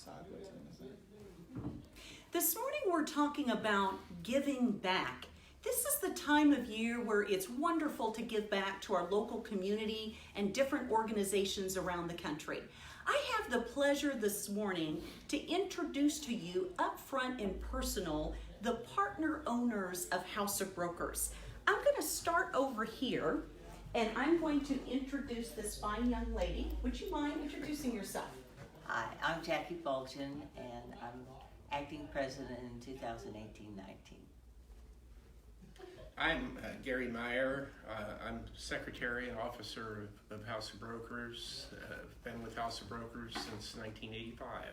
sideways in a second. This morning we're talking about giving back. This is the time of year where it's wonderful to give back to our local community and different organizations around the country. I have the pleasure this morning to introduce to you up front and personal the partner owners of House of Brokers. I'm going to start over here and I'm going to introduce this fine young lady. Would you mind introducing yourself? Hi, I'm Jackie Bolton, and I'm acting president in 2018-19. I'm Gary Meyer. I'm Secretary and Officer of House of Brokers. Been with House of Brokers since 1985.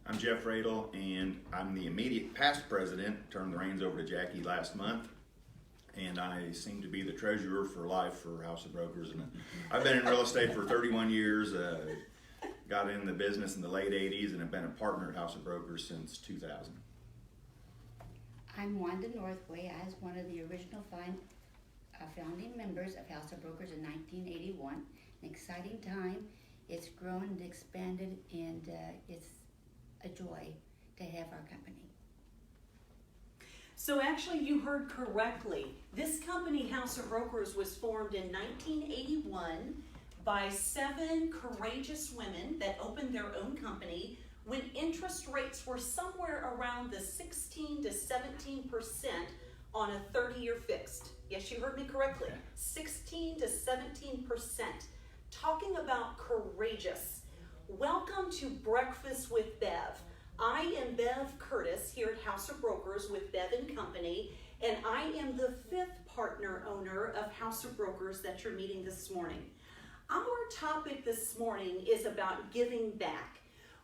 I'm Jeff Radel, and I'm the immediate past president. Turned the reins over to Jackie last month, and I seem to be the treasurer for life for House of Brokers. And I've been in real estate for 31 years. Got in the business in the late 80s and have been a partner at House of Brokers since 2000. I'm Wanda Northway. I was one of the original founding members of House of Brokers in 1981. An exciting time. It's grown and expanded, and it's a joy to have our company. So actually you heard correctly. This company, House of Brokers, was formed in 1981 by 7 courageous women that opened their own company when interest rates were somewhere around the 16 to 17% on a 30-year fixed. Yes, you heard me correctly. 16 to 17%. Talking about courageous. Welcome to Breakfast with Bev. I am Bev Curtis here at House of Brokers with Bev & Company, and I am the 5th partner owner of House of Brokers that you're meeting this morning. Our topic this morning is about giving back.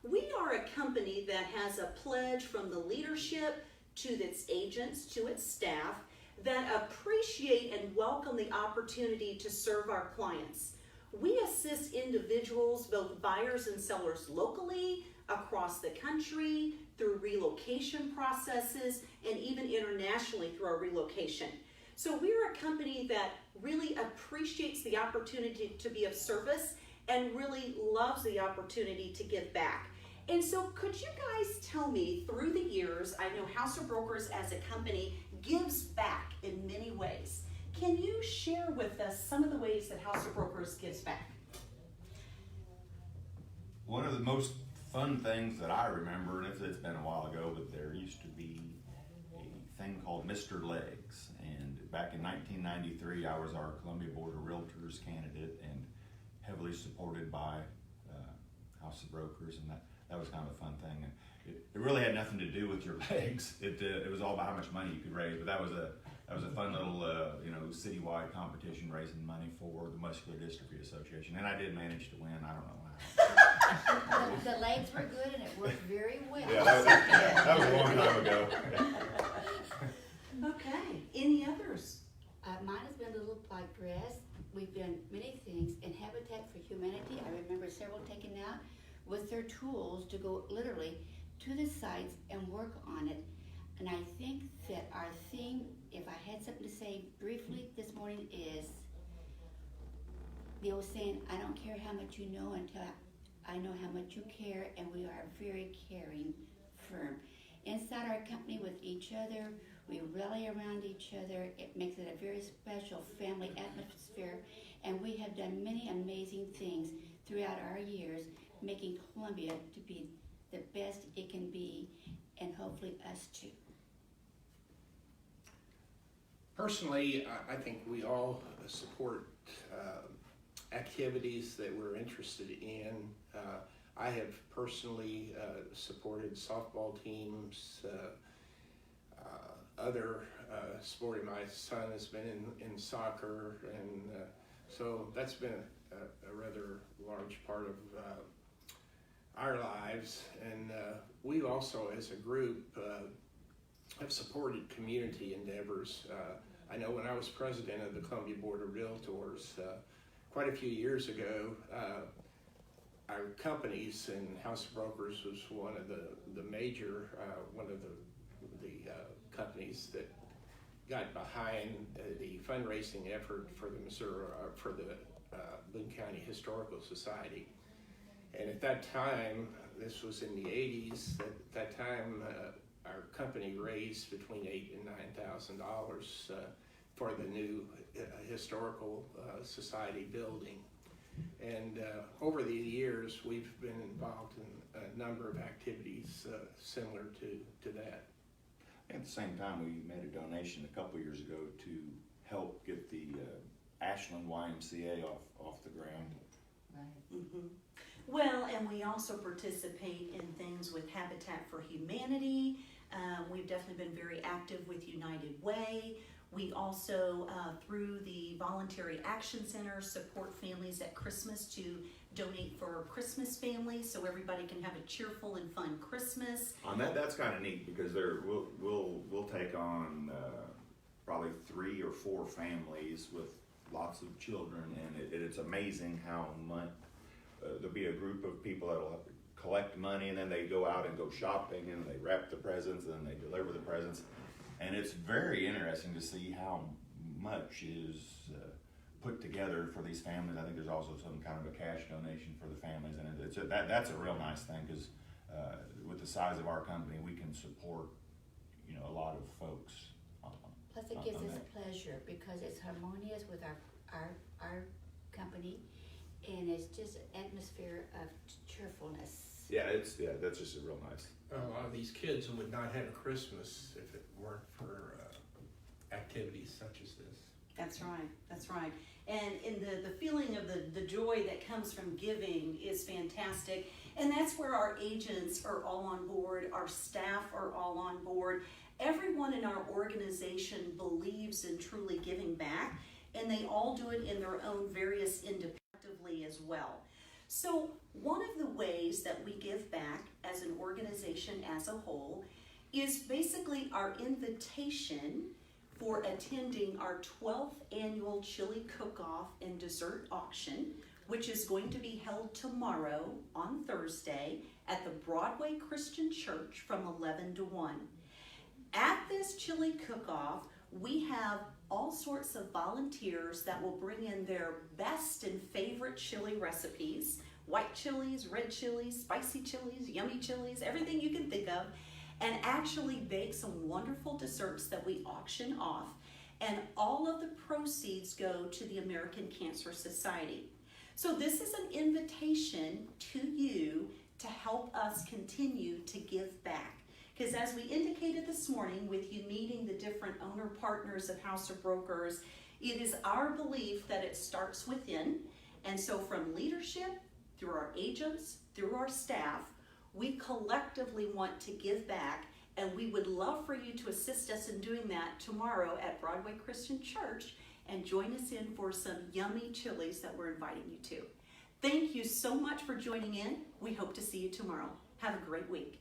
We are a company that has a pledge from the leadership to its agents, to its staff, that appreciate and welcome the opportunity to serve our clients. We assist individuals, both buyers and sellers locally, across the country, through relocation processes, and even internationally through our relocation. So we're a company that really appreciates the opportunity to be of service and really loves the opportunity to give back. And so could you guys tell me, through the years, I know House of Brokers as a company gives back in many ways. Can you share with us some of the ways that House of Brokers gives back? One of the most fun things that I remember, and it's been a while ago, but there used to be a thing called Mr. Legs. And back in 1993, I was our Columbia Board of Realtors candidate and heavily supported by House of Brokers, and that was kind of a fun thing. And it really had nothing to do with your legs. It was all about how much money you could raise. But that was a fun little citywide competition raising money for the Muscular Dystrophy Association, and I did manage to win. I don't know how. The legs were good and it worked very well. Yeah, that was a long time ago. Okay, any others? Mine has been Little Black Dress. We've done many things. In Habitat for Humanity, I remember several taken out with their tools to go literally to the sites and work on it. And I think that our theme, if I had something to say briefly this morning, is the old saying, I don't care how much you know until I know how much you care, and we are a very caring firm. Inside our company with each other, we rally around each other. It makes it a very special family atmosphere, and we have done many amazing things throughout our years, making Columbia to be the best it can be, and hopefully us too. Personally, I think we all support activities that we're interested in. I have personally supported softball teams, other sporting. My son has been in soccer, and so that's been a rather large part of our lives. And we also, as a group, have supported community endeavors. I know when I was president of the Columbia Board of Realtors quite a few years ago, our companies, and House of Brokers was one of the major, one of the companies that got behind the fundraising effort for the Boone County Historical Society. And at that time, this was in the 80s, at that time, our company raised between $8,000 and $9,000 for the new historical society building. And over the years, we've been involved in a number of activities similar to that. At the same time, we made a donation a couple years ago to help get the Ashland YMCA off the ground. Right. Mhm. Well, and we also participate in things with Habitat for Humanity. We've definitely been very active with United Way. We also, through the Voluntary Action Center, support families at Christmas to donate for Christmas families so everybody can have a cheerful and fun Christmas. On that's kind of neat because we'll take on probably 3 or 4 families with lots of children, and it's amazing how much there'll be a group of people that'll collect money, and then they go out and go shopping, and they wrap the presents, and then they deliver the presents, and it's very interesting to see how much is put together for these families. I think there's also some kind of a cash donation for the families, and that's a real nice thing because with the size of our company, we can support a lot of folks. Plus it gives us pleasure because it's harmonious with our company, and it's just an atmosphere of cheerfulness. Yeah, that's just real nice. A lot of these kids would not have a Christmas if it weren't for activities such as this. That's right, that's right. And in the feeling of the joy that comes from giving is fantastic. And that's where our agents are all on board, our staff are all on board. Everyone in our organization believes in truly giving back, and they all do it in their own various independently as well. So one of the ways that we give back as an organization as a whole is basically our invitation for attending our 12th annual chili cook-off and dessert auction, which is going to be held tomorrow on Thursday at the Broadway Christian Church from 11 to 1. At this chili cook-off, we have all sorts of volunteers that will bring in their best and favorite chili recipes, white chilies, red chilies, spicy chilies, yummy chilies, everything you can think of, and actually bake some wonderful desserts that we auction off, and all of the proceeds go to the American Cancer Society. So this is an invitation to you to help us continue to give back. Because as we indicated this morning with you meeting the different owner partners of House of Brokers, it is our belief that it starts within. And so from leadership, through our agents, through our staff, we collectively want to give back, and we would love for you to assist us in doing that tomorrow at Broadway Christian Church and join us in for some yummy chilies that we're inviting you to. Thank you so much for joining in. We hope to see you tomorrow. Have a great week.